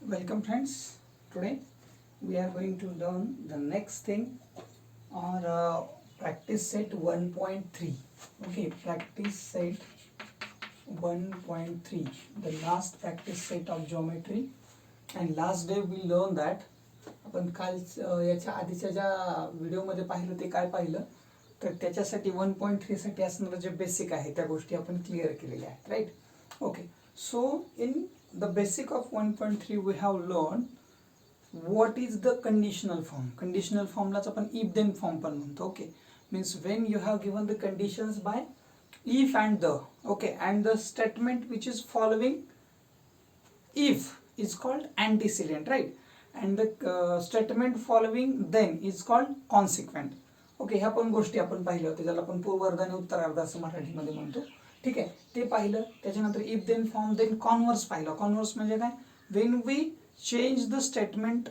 Welcome friends. Today we are going to learn the next thing or practice set 1.3. Okay, practice set 1.3, the last practice set of geometry. And last day we learned that आपण काल याच्या आधीच्या ज्या व्हिडिओमध्ये पाहिलं ते काय पाहिलं तर त्याच्यासाठी 1.3 साठी असणारं जे बेसिक आहे त्या गोष्टी आपण क्लिअर केलेल्या आहेत, right? Okay, so in the basic of 1.3 we have learned what is the conditional form. Conditional form लाच आपण if then form पण म्हणतो. Okay, means when you have given the conditions by if and the, okay, and the statement which is following if is called antecedent, right? And the statement following then is called consequent. Okay, ह्या पण गोष्टी आपण पाहिल्या होत्या, ज्याला आपण पूर्वार्ध आणि उत्तरार्ध असं मराठीमध्ये म्हणतो. ठीक आहे, ते पाहिलं. त्याच्यानंतर if then form, then converse पाहिलं. कॉन्व्हर्स म्हणजे काय? When we change the statement.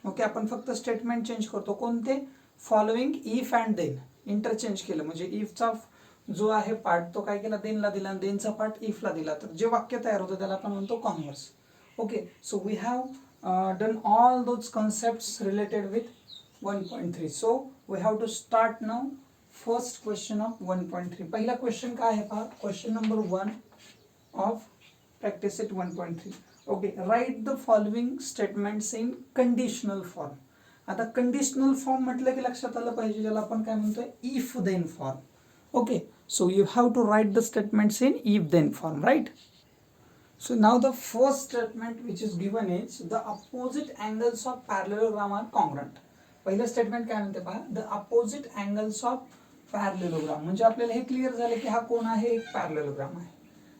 Okay, आपण फक्त स्टेटमेंट चेंज करतो. कोणते? Following if and then interchange केलं. म्हणजे इफचा जो आहे पार्ट तो काय केला? देनला दिला, आणि देनचा पार्ट इफला दिला, तर जे वाक्य तयार होतं त्याला आपण म्हणतो converse. Okay, so we have done all those concepts related with 1.3. So we have to start now. First question of 1.3. पहिला क्वेश्चन काय आहे पहा. Question number 1 of practice set 1.3. Okay, write the following statements in conditional form. आता conditional form म्हटलं की लक्षात आलं पाहिजे, ज्याला आपण काय म्हणतोय? If then form. Okay, so you have to write the statements in if then form, right? So now the first statement which is given is the opposite angles of parallelogram are congruent. पहिलं statement काय म्हणते पहा, the opposite angles of parallelogram. म्हणजे आपल्याला हे clear झालं की हा कोण आहे? एक पॅरलेलोग्राम आहे.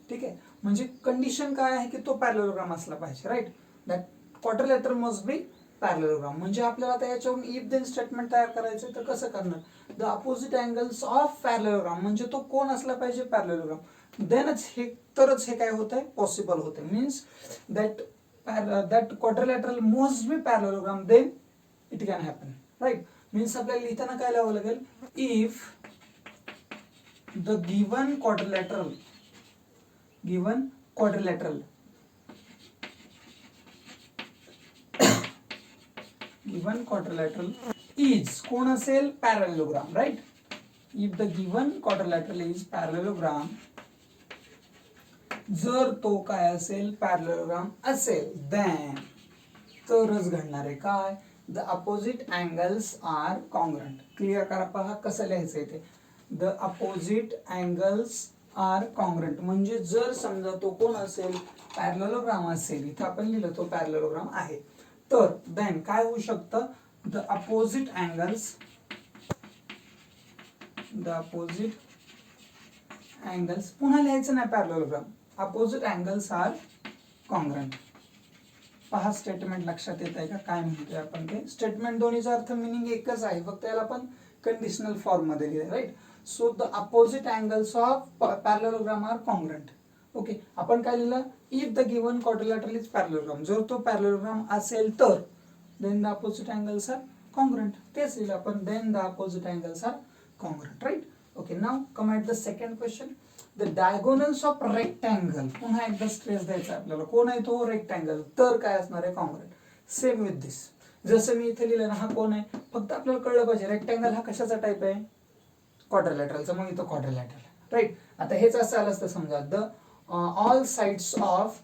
ठीक आहे, म्हणजे कंडिशन काय आहे की तो पॅरलेलोग्राम असला पाहिजे, right? That quadrilateral must be parallelogram. म्हणजे आपल्याला आता याच्यावरून इफ देन स्टेटमेंट तयार करायचं, तर कसं करणार? The opposite angles of parallelogram म्हणजे तो कोण असला पाहिजे? पॅरलेलोग्राम. देनच हे, तरच हे काय होत आहे? पॉसिबल होत आहे. Means that quadrilateral must be parallelogram, then it can happen, right? Means आपल्याला लिहिताना काय लिहावं लागेल? If the given quadrilateral is कोण असेल? Parallelogram, right? If the given quadrilateral is parallelogram, जर तो काय असेल? पॅरलेलोग्राम असेल, देन तरच घडणार आहे काय? The opposite angles are congruent. Clear करा पहा कसं लिहायचं ते. The opposite angles are congruent म्हणजे जर समजा तो कोण असेल? पॅरलेलोग्राम असेल. इथं आपण लिहिलं तो पॅरलेलोग्राम आहे, तर देन काय होऊ शकतं? द अपोजिट अँगल्स पुन्हा लिहायचं नाही parallelogram. Opposite angles are congruent. पहा स्टेटमेंट लक्षात येत आहे का? काय म्हणतोय आपण ते? स्टेटमेंट दोन्हीचा अर्थ मिनिंग एकच आहे, फक्त याला आपण कंडिशनल फॉर्म मध्ये लिहिलं, right? So the opposite angles of parallelogram are congruent. Okay, आपण काय लिहिलं? If the given quadrilateral is parallelogram, जर तो पॅरलेलोग्राम असेल तर then the opposite angles are congruent. तेच लिहिलं आपण, then the opposite angles are congruent, right? Okay, now come at the second question. The diagonals of rectangle. पुन्हा एकदा stress द्यायचा आपल्याला. कोण आहे तो? रेक्टँगल. तर काय असणार आहे? कॉन्ग्रंट. सेम विथ दिस, जसं मी इथे लिहिलं ना, हा कोण आहे? फक्त आपल्याला कळलं पाहिजे रेक्टँगल हा कशाचा टाईप आहे? क्वाड्रिलॅटरलचा. मग इथं क्वाड्रिलॅटरल, राईट? आता हेच असं आलं असतं समजा, the all sides of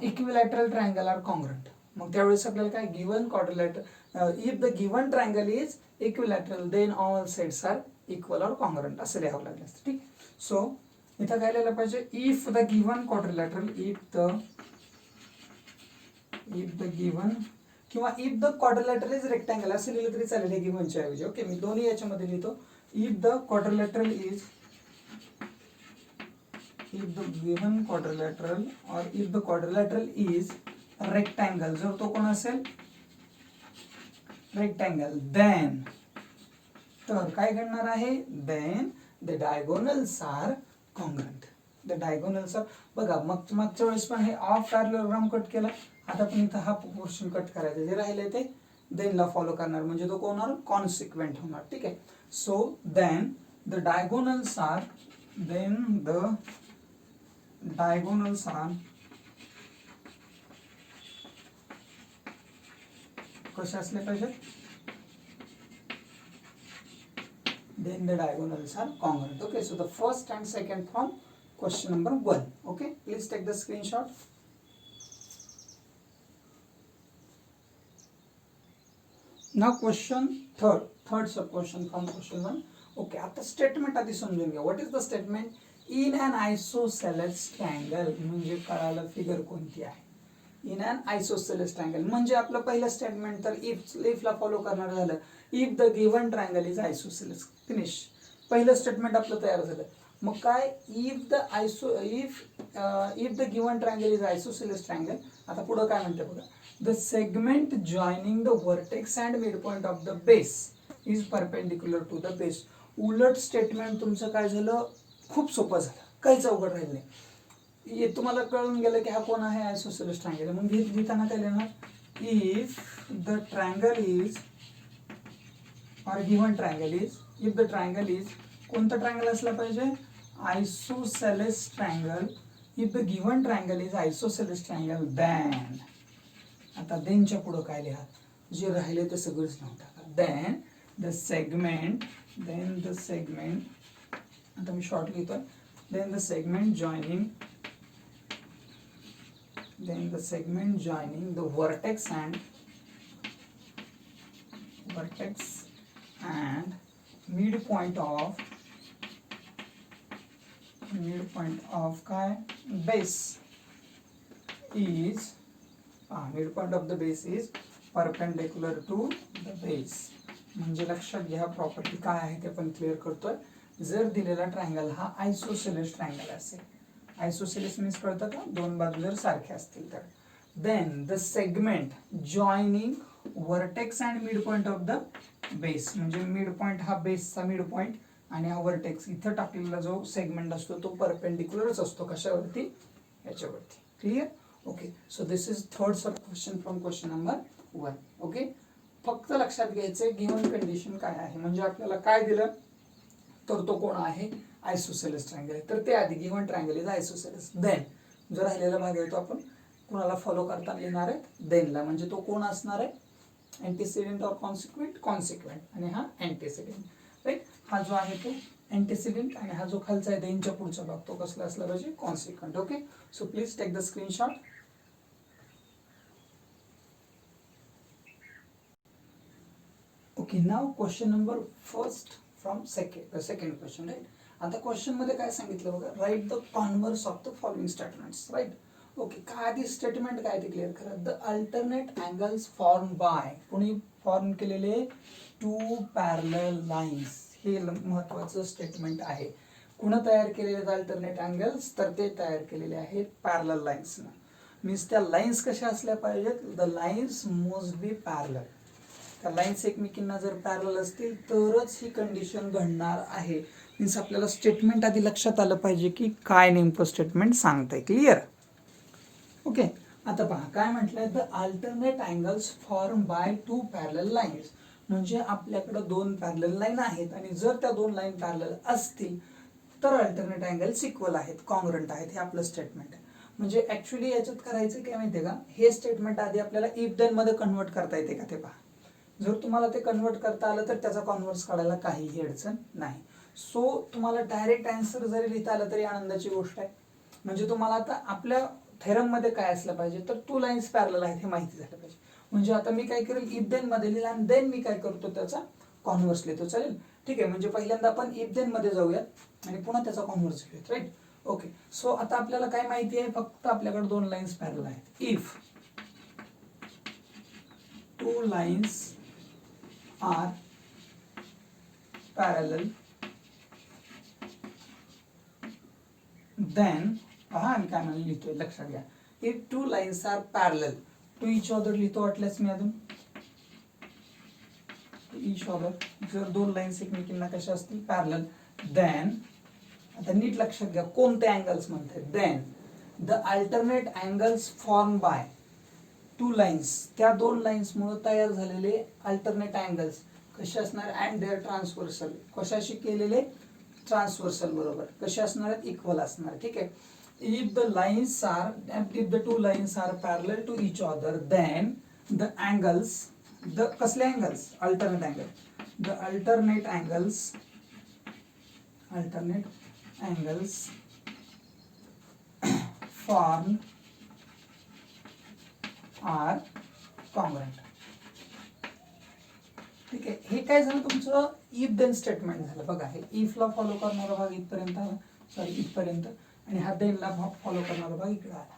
equilateral triangle are congruent. मग त्यावेळेस आपल्याला काय? Given quadrilateral, if the given triangle is equilateral, then all sides are equal or congruent असं लिहावं लागलं असतं. ठीक, सो इथं काय लिहायला पाहिजे? If the given quadrilateral, if the given, किंवा if the quadrilateral is rectangle असं लिहिलं तरी चालेल हे गिवनच्या ऐवजी. ओके, मी दोन्ही याच्यामध्ये लिहितो. इफ द गिवन क्वाड्रिलॅटरल और if the quadrilateral is rectangle, जर तो कोण असेल? रेक्टँगल, देन तर काय घडणार आहे? Then the diagonals are congruent. The diagonals are, बघा मागच्या वेळेस पण हे ऑफ पॅरलेलोग्राम कट केला, आता पण इथं हा पोर्शन कट करायचा. जे राहिले ते देन ला फॉलो करणार, म्हणजे तो कोण होणार? कॉन्सिक्वेंट होणार. ठीक आहे, so then the diagonals are कसे असले पाहिजेत, then the diagonals are congruent. Okay, so the first and second from question number 1. Okay, please take the screenshot. Now question third sub question from question 1. Okay, आता statement आधी समजून घ्या. What is the statement? In an isosceles triangle म्हणजे कळालं figure कोणती आहे. In an isosceles triangle म्हणजे आपलं पहिलं स्टेटमेंट तर इफला फॉलो करणार झालं. If the given triangle is isosceles, finish. पहिलं स्टेटमेंट आपलं तयार झालं. मग काय, if the given triangle is isosceles triangle. आता पुढे काय म्हणते बघा, the segment joining the vertex and mid point of the base is perpendicular to the base. उलट स्टेटमेंट तुमचं काय झालं, खूप सोपं झालं, काहीच अवघड राहिलं नाही. हे तुम्हाला कळून गेलं की हा कोण आहे, आयसोसेलेस ट्रायंगल. मग लिहिताना काय लिहिणार, इफ द ट्रायंगल इज और given triangle is, if the triangle is, कोणतं ट्रायंगल असलं पाहिजे, isosceles triangle. If the given triangle is isosceles triangle then, आता देनच्या पुढं काय लिहा, जे राहिले ते सगळंच नाव टाका. देन द सेगमेंट, आता मी शॉर्ट लिहितोय, then the segment joining the vertex and midpoint of काय base is midpoint of the base is perpendicular to the base. म्हणजे लक्षात घ्या, प्रॉपर्टी काय आहे ते आपण क्लिअर करतोय. जर दिलेला ट्रायंगल हा आयसोसेलेस ट्रायंगल असेल, आयसोसेलेस मीन्स कळतं का, दोन बाजू जर सारख्या असतील तर, then the segment joining vertex and mid point of the base, म्हणजे मिड पॉइंट हा बेसचा मिड पॉइंट आणि हा व्हर्टेक्स इथं टाकलेला जो सेगमेंट असतो तो परपेंडिक्युलरच असतो, कशावरती, याच्यावरती. Clear? Okay, so this is third sub question from question number 1. Okay, फक्त लक्षात घ्यायचंय गिव्हन कंडिशन काय आहे, म्हणजे आपल्याला काय दिलं तर तो कोण आहे, आयसोसेलेस ट्रायंगल आहे. तर ते आधी given triangle is isosceles. Then जो राहिलेला भाग आहे तो आपण कोणाला फॉलो करता येणार आहे, देनला. म्हणजे तो कोण असणार आहे, अँटीसिडेंट और कॉन्सिक्वेंट, आणि हा अँटीसिडेंट. राईट, हा जो आहे तो अँटीसिडेंट आणि हा जो खालचा आहे देनच्या पुढचा भाग तो कसला असला पाहिजे, consequent. Okay, so please take the screenshot. Okay, now question number first from second question. Right, आता क्वेश्चन मध्ये काय सांगितलं बघा, write the converse of the following statements. Right, okay, काय आधी स्टेटमेंट काय ते क्लिअर करा. The alternate angles form by, कोणी फॉर्म केलेले, टू पॅरलल लाईन्स. हे महत्वाचं स्टेटमेंट आहे. कुणा तयार केलेले अल्टरनेट अँगल्स, तर ते तयार केलेले आहेत पॅरलल लाईन्सनं. मीन्स त्या लाईन्स कशा असल्या पाहिजेत, the lines must be parallel. त्या लाईन्स एकमेकींना जर पॅरलल असतील तरच ही कंडिशन घडणार आहे. मीन्स आपल्याला स्टेटमेंट आधी लक्षात आलं पाहिजे की काय नेमकं स्टेटमेंट सांगतंय. क्लिअर? ओके, आता पहा काय म्हटलंय, the alternate angles form by to parallel lines. म्हणजे आपल्याकडे दोन पॅरलल लाईन आहेत आणि जर त्या दोन लाईन पॅरलल असतील तर अल्टरनेट अँगल्स इक्वल आहेत, कॉन्ग्रुएंट आहेत. हे आपलं स्टेटमेंट आहे. म्हणजे ऍक्च्युली याच्यात करायचं काय माहितीये का, हे स्टेटमेंट आधी आपल्याला इफ देन मध्ये कन्वर्ट करता येते का ते पहा. जर तुम्हाला ते कन्वर्ट करता आलं तर त्याचा कॉन्व्हर्स काढायला काहीही अडचण नाही. सो तुम्हाला डायरेक्ट आन्सर जरी लिहिता आलं तरी आनंदाची गोष्ट आहे. म्हणजे तुम्हाला आता आपल्या थेरम मध्ये काय असलं पाहिजे, तर टू लाईन्स पॅरलल आहेत हे माहिती झालं पाहिजे. म्हणजे आता मी काय करेल, इफ देन मध्ये लिहिलं आणि देन मी काय करतो त्याचा कॉन्व्हर्स लिहितो. चालेल? ठीक आहे, म्हणजे पहिल्यांदा आपण इफ देन मध्ये जाऊयात आणि पुन्हा त्याचा कॉन्व्हर्स लिहूयात. Right, okay. सो आता आपल्याला काय माहिती आहे, फक्त आपल्याकडे दोन लाईन्स पॅरलल आहेत. If two lines are parallel then, पहा आम्ही काय म्हणून लिहितोय लक्षात घ्या. If two lines are parallel to each other लिहितो वाटल्यास मी अजून इच अदर. जर दोन लाईन्स एकमेकींना कशा असतील, पॅरलल, देन आता नीट लक्षात घ्या कोणते अँगल्स म्हणते. Then the alternate angles form by two lines, त्या दोन लाईन्स मुळे तयार झालेले अल्टरनेट अँगल्स कसे असणार, अँड देअर ट्रान्सव्हर्सल, कशाशी केलेले, ट्रान्सव्हर्सल बरोबर कसे असणार आहेत, इक्वल असणार. ठीक आहे. If the lines are, if the two lines are parallel to each other then the angles the कसले angles, alternate angle, the alternate angles formed are congruent. ठीक आहे, हे काय झालं तुमचं इफ देन स्टेटमेंट झालं बघा. हे इफला फॉलो करणारा भाग इथपर्यंत आला, सॉरी इथपर्यंत, आणि हा देनला फॉलो करणारा भाग इकडे आला.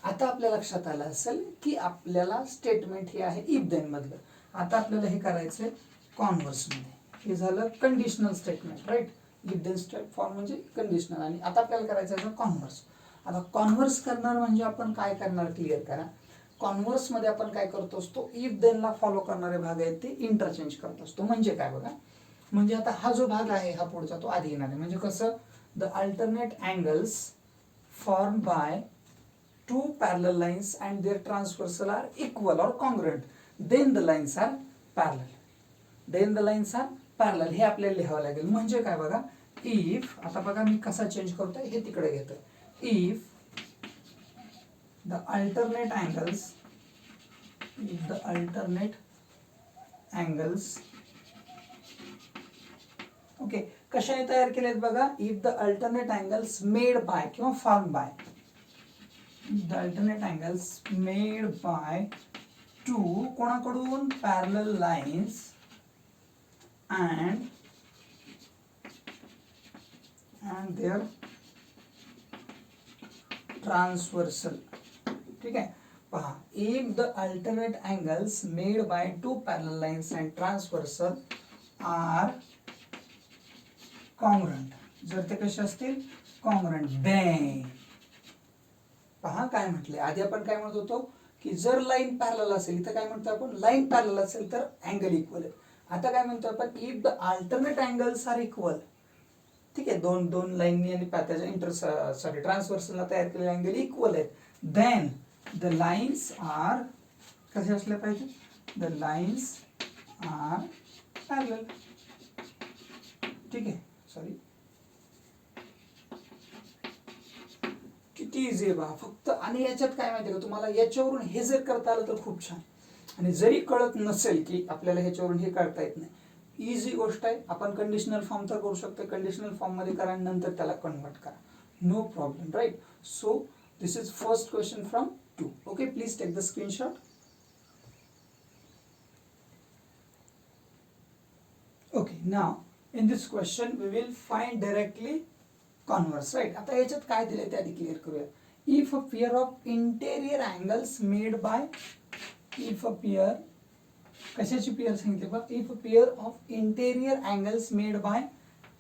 आता आपल्या लक्षात आलं असेल की आपल्याला स्टेटमेंट हे आहे इफ देन मधलं. आता आपल्याला हे करायचंय कॉन्व्हर्स मध्ये. हे झालं conditional statement, right. If then form म्हणजे कंडिशनल, आणि आता आपल्याला करायचं आहे कॉन्व्हर्स. आता कॉन्व्हर्स करणार म्हणजे आपण काय करणार, क्लिअर करा. कॉन्व्हर्स मध्ये आपण काय करतो असतो, इफ देनला फॉलो करणारे भाग आहेत ते इंटरचेंज करत असतो. म्हणजे काय बघा, म्हणजे आता हा जो भाग आहे हा पुढचा तो आधी येणार आहे. म्हणजे कसं, the alternate angles form bye two parallel lines and their transversal are equal or congruent, then the lines are parallel. Then the lines are parallel. हे आपल्याला लिहावं लागेल. म्हणजे काय बघा, इफ, आता बघा मी कसा चेंज करतोय, हे तिकडे घेतोय. If the alternate angles okay, कशाने तयार केलेत बघा, if the alternate angles made by किंवा form by, the alternate angles made by two कोणाकडून, parallel lines and their transversal. ठीक आहे, पहा, if the alternate angles made by two parallel lines and transversal are congruent, जर ते कसे असतील, congruent, then पहा काय म्हटले, आधी आपण काय म्हणत होतो की जर लाईन पॅरलल असेल, इथं काय म्हणतो आपण, लाईन पॅरलल असेल तर अँगल इक्वल आहे. आता काय म्हणतो आपण, if the alternate angles are equal. ठीक आहे, दोन लाईननी आणि त्याच्या ट्रान्सव्हर्सलला तयार केलेले अँगल इक्वल आहेत, देन द लाईन्स आर कसे असले पाहिजे, द लाईन्स आर पॅरलल. ठीक आहे, सॉरी, किती इझी आहे बा फक्त. आणि याच्यात काय माहिती का तुम्हाला, याच्यावरून हे जर करता आलं तर खूप छान. आणि जरी कळत नसेल की आपल्याला ह्याच्यावरून हे करता येत नाही, इझी गोष्ट आहे. आपण कंडिशनल फॉर्म तर करू शकतो, कंडिशनल फॉर्म मध्ये करा आणि नंतर त्याला कन्वर्ट करा, no problem, right. So this is first question from 2. Okay, please take the screenshot. Okay, now in this question we will find directly converse, right. आता याच्यात काय दिलंय ते आधी क्लिअर करूया. If a pair of interior angles made by, if a pair, कशाची pair सांगितले बा, if a pair of interior angles made by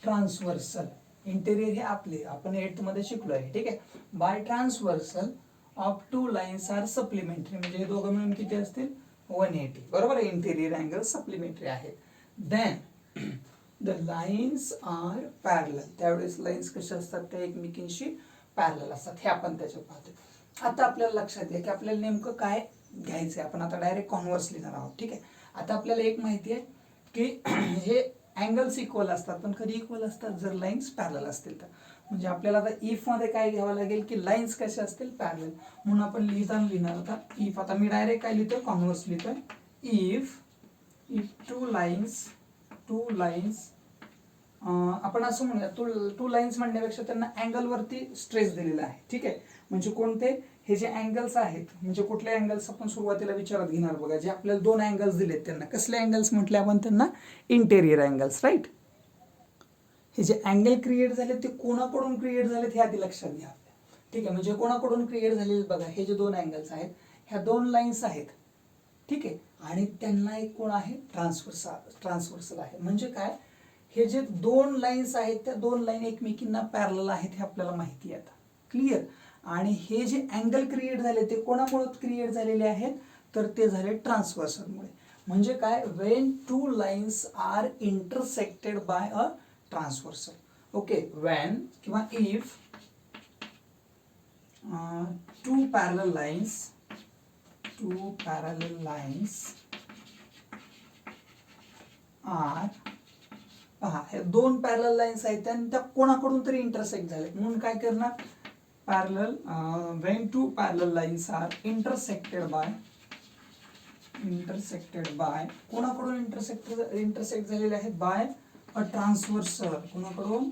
transversal. Interior हे आपले, आपण 8th मध्ये शिकलो आहे. ठीक आहे, by transversal of two lines are supplementary, म्हणजे हे दोघं मिळून किती असतील, 180. बरोबर आहे, इंटेरियर अँगल सप्लिमेंटरी आहेत. Then the lines are parallel, त्यावेळेस लाईन्स कशा असतात, त्या एकमेकींशी पॅरलल असतात. हे आपण त्याच्यात पाहतो. आता आपल्याला लक्षात घ्या की आपल्याला नेमकं काय घ्यायचंय. आपण आता डायरेक्ट कॉन्व्हर्स लिहिणार आहोत. ठीक आहे, आता आपल्याला एक माहिती आहे की हे अँगल्स इक्वल असतात, पण कधी इक्वल असतात, जर लाईन्स पॅरलल असतील तर. म्हणजे आपल्याला आता इफ मध्ये काय घ्यावं लागेल की लाईन्स कशा असतील, पॅरलल. म्हणून आपण लिहिणार आता इफ. आता मी डायरेक्ट काय लिहितोय, कॉन्व्हर्स लिहितोय. इफ टू लाईन्स आपण असं म्हणूया, टू लाईन्स म्हणण्यापेक्षा त्यांना अँगल वरती स्ट्रेस दिलेला आहे. ठीक आहे, म्हणजे कोणते, हे जे अँगल्स आहेत, म्हणजे कुठले अँगल्स आपण सुरुवातीला विचारात घेणार बघा. जे आपल्याला 2 अँगल्स दिलेत त्यांना कसले अँगल्स म्हटले आपण, त्यांना इंटेरियर अँगल्स, राईट. हे जे अँगल क्रिएट झाले ते कोणाकडून क्रिएट झालेत हे आधी लक्षात घ्या. ठीक आहे, म्हणजे कोणाकडून क्रिएट झालेले बघा, हे जे 2 अँगल्स आहेत, ह्या 2 लाईन्स आहेत. ठीक आहे, आणि त्यांना एक कोण आहे, ट्रान्सव्हर्सल आहे. म्हणजे काय, हे जे 2 लाईन्स आहेत त्या 2 लाईन एकमेकींना पॅरलल आहेत हे आपल्याला माहिती आहे आता, क्लिअर. आणि हे जे अँगल क्रिएट झाले ते कोणामुळे क्रिएट झालेले आहेत, तर ते झाले ट्रान्सव्हर्सलमुळे. म्हणजे काय, when two lines are intersected by a transversal. Okay, when किंवा if two parallel lines are, पहा हे 2 पॅरलल लाईन्स आहेत आणि त्या कोणाकडून तरी इंटरसेक्ट झाले. म्हणून काय करणार, parallel, when two parallel lines are intersected by intersected by, कोणाकडून इंटरसेक्ट झालेले आहेत? बाय अ ट्रान्सव्हर्सल, कोणाकडून?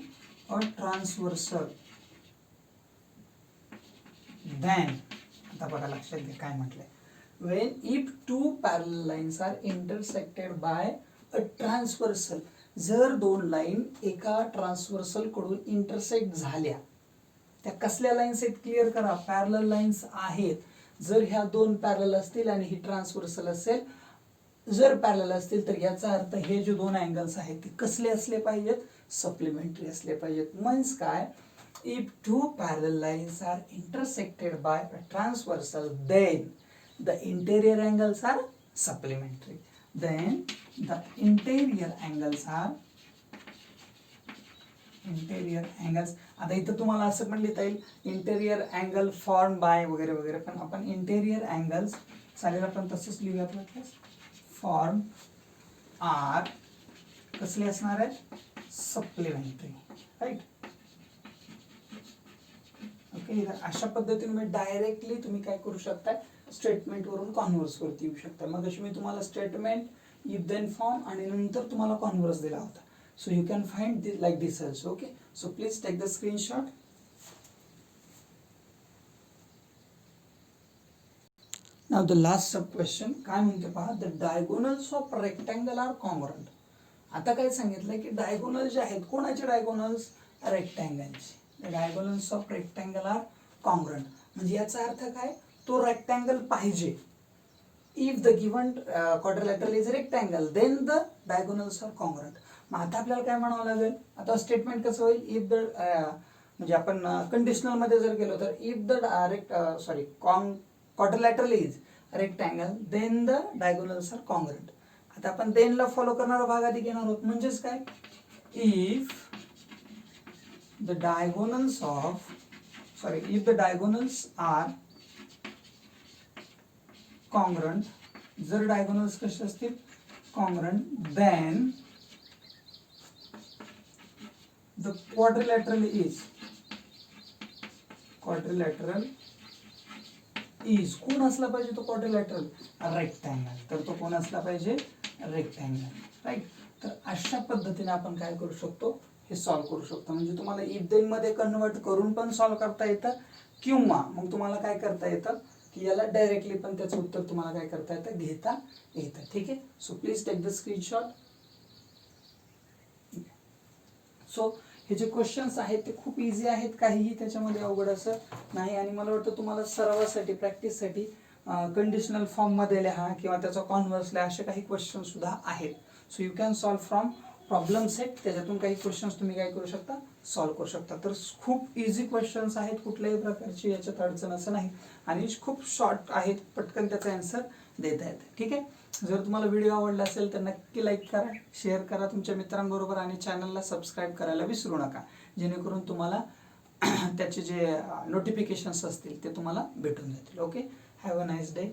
अ ट्रान्सव्हर्सल. देन आता बघा लक्षात घ्या काय म्हटलंय, when if two parallel lines are intersected by a transversal, जर दोन लाईन एका ट्रान्सव्हर्सल कडून इंटरसेक्ट झाल्या, त्या कसल्या लाईन्स आहेत? क्लिअर करा, पॅरलल लाईन्स आहेत. जर ह्या दोन पॅरलल असतील आणि ही ट्रान्सव्हर्सल असेल, जर पॅरलल असतील तर याचा अर्थ हे जे दोन अँगल्स आहेत ते कसले असले पाहिजेत? सप्लिमेंटरी असले पाहिजेत. मीन्स काय? If two parallel lines are intersected by a transversal, then the interior angles are supplementary. Then the interior angles आता इथं तुम्हाला असं पण लिहिता येईल इंटेरियर अँगल फॉर्म बाय वगैरे वगैरे, पण आपण इंटेरियर अँगल्स चालेल, आपण तसंच लिहूया. फॉर्म आर कसले असणार आहेत? Supplementary, right. ओके, अशा पद्धतीने डायरेक्टली तुम्ही काय करू शकता? स्टेटमेंट वरून कॉन्व्हर्स वरती येऊ शकता. मग अशी मी तुम्हाला स्टेटमेंट, इफ देन फॉर्म आणि नंतर तुम्हाला कॉन्व्हर्स दिला होता. So you can find like this also. Okay, so please take the screenshot. Now the last sub question काय म्हणते पहा, the diagonals of rectangle are congruent. आता काय सांगितलंय की डायगोनल जे आहेत, कोणाचे डायगोनल्स? रेक्टँगलचे. Diagonals of rectangle are congruent म्हणजे याचा अर्थ काय? तो रेक्टँगल पाहिजे. If the given quadrilateral is rectangle, then the diagonals are congruent. मग आता आपल्याला काय म्हणावं लागेल? आता स्टेटमेंट कसं होईल? इफ द म्हणजे आपण कंडिशनल मध्ये जर गेलो तर if the quadrilateral is rectangle, then the diagonals are congruent. आता आपण देन ला फॉलो करणारा भाग आधी घेणार आहोत. म्हणजेच काय? If the diagonals are congruent, जर डायगोनल्स कसे असतील? Congruent, then the quadrilateral is कोण असला पाहिजे? तो क्वाड्रिलॅटरल रेक्टँगल. तर तो कोण असला पाहिजे? Rectangle, right. तर अशा पद्धतीने आपण काय करू शकतो? हे सॉल्व करू शकतो. म्हणजे तुम्हाला इफ देन मध्ये कन्वर्ट करून पण सॉल्व करता येतं, किंवा मग तुम्हाला काय करता येतं की याला डायरेक्टली पण त्याचं उत्तर तुम्हाला काय करता येतं? घेता येतं. ठीक आहे, so please take the screenshot. So हे जे क्वेश्चन्स आहेत ते खूप इझी आहेत, काहीही त्याच्यामध्ये अवघड असं नाही. आणि मला वाटतं तुम्हाला सरावासाठी, प्रॅक्टिससाठी कंडिशनल फॉर्म मध्ये लिहा किंवा त्याचा कॉन्व्हर्स लिहा, असे काही क्वेश्चन सुद्धा आहेत. So you can solve from problem set, त्याच्यातून काही क्वेश्चन्स तुम्ही काय करू शकता? सॉल्व करू शकता. तर खूप इझी क्वेश्चन्स आहेत, कुठल्याही प्रकारची याच्यात अडचण असं नाही, आणि खूप शॉर्ट आहेत, पटकन त्याचा आन्सर देता येते. ठीक आहे, जर तुम्हाला व्हिडिओ आवडला असेल तर नक्की लाईक करा, शेअर करा तुमच्या मित्रांबरोबर, आणि चॅनलला सबस्क्राईब करायला विसरू नका, जेणेकरून तुम्हाला त्याचे जे नोटिफिकेशन्स असतील ते तुम्हाला भेटून जातील. Okay, have a nice day.